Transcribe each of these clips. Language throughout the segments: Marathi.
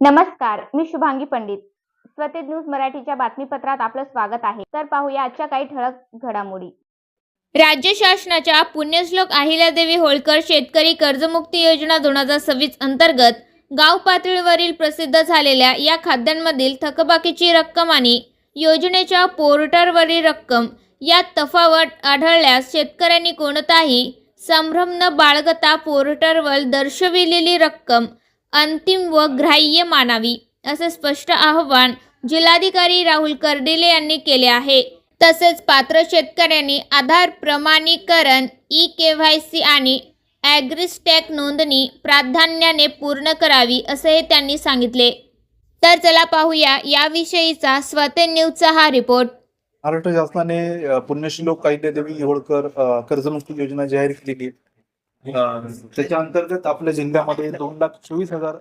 नमस्कार, मी शुभांगी पंडित. स्वतेज न्यूज मराठीच्या बातमीपत्रात आपलं स्वागत आहे. तर पाहूया आजच्या काही ठळक घडामोडी. राज्य शासनाच्या पुण्यश्लोक अहिल्यादेवी होळकर शेतकरी कर्जमुक्ती योजना 2026 अंतर्गत गाव पातळीवरील प्रसिद्ध झालेल्या या खात्यांमधील थकबाकीची रक्कम आणि योजनेच्या पोर्टलवरील रक्कम यात तफावत आढळल्यास शेतकऱ्यांनी कोणताही संभ्रम न बाळगता पोर्टलवर दर्शविलेली रक्कम अंतिम व ग्राह्य मानावी, असे स्पष्ट आवाहन जिल्हाधिकारी राहुल कर्डिले यांनी केले आहे. तसेच पात्र शेतकऱ्यांनी आधार प्रमाणीकरण, ई-केवायसी आणि ॲग्रिस्टॅग नोंदणी प्राधान्याने पूर्ण करावी, असेही त्यांनी सांगितले. तर चला पाहूया याविषयीचा स्वतेज न्यूजचा हा रिपोर्ट. महाराष्ट्र शासनाने पुण्यश्लोक अहिल्यादेवी होळकर कर्जमुक्ती योजना जाहीर केलेली आहे. त्याच्या अंतर्गत आपल्या जिल्ह्यामध्ये 2,24,000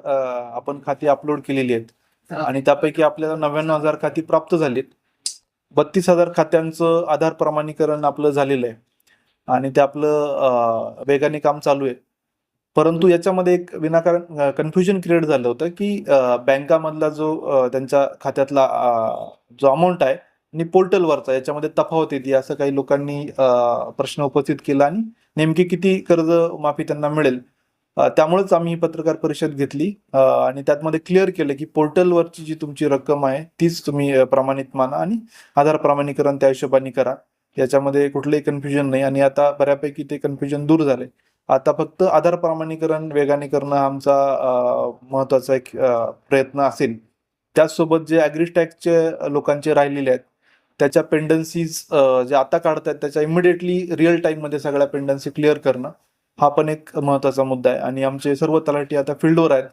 आपण खाती अपलोड केलेली आहेत आणि त्यापैकी आपल्याला 99,000 खाती प्राप्त झालीत. 32,000 खात्यांचं आधार प्रमाणीकरण आपलं झालेलं आहे आणि ते आपलं वेगाने काम चालू आहे. परंतु याच्यामध्ये एक विनाकारण कन्फ्युजन क्रिएट झालं होतं की बँकामधला जो त्यांच्या खात्यातला जो अमाऊंट आहे आणि पोर्टलवरचा याच्यामध्ये तफावत येते, असं काही लोकांनी प्रश्न उपस्थित केला आणि नेमकी किती कर्ज माफी त्यांना मिळेल, त्यामुळेच आम्ही ही पत्रकार परिषद घेतली आणि त्यातमध्ये क्लिअर केलं की पोर्टलवरची जी तुमची रक्कम आहे तीच तुम्ही प्रमाणित माना आणि आधार प्रमाणीकरण त्या हिशोबाने करा. याच्यामध्ये कुठलंही कन्फ्युजन नाही आणि आता बऱ्यापैकी ते कन्फ्युजन दूर झाले. आता फक्त आधार प्रमाणीकरण वेगाने करणं आमचा महत्वाचा एक प्रयत्न असेल. त्याचसोबत जे ॲग्रिस्टॅगचे लोकांचे राहिलेले आहेत त्याच्या पेंडन्सीज जे आता काढतात त्याच्या इमिडिएटली रिअल टाईममध्ये सगळ्या पेंडन्सी क्लिअर करणं हा पण एक महत्त्वाचा मुद्दा आहे. आणि आमचे सर्व तलाठी आता फील्डवर आहेत,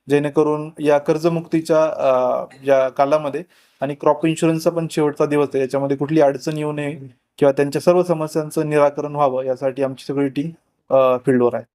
जेणेकरून या कर्जमुक्तीच्या या कालामध्ये आणि क्रॉप इन्शुरन्सचा पण शेवटचा दिवस आहे, याच्यामध्ये कुठली अडचण येऊ नये किंवा त्यांच्या सर्व समस्यांचं निराकरण व्हावं यासाठी आमची सगळी टीम फील्डवर आहे.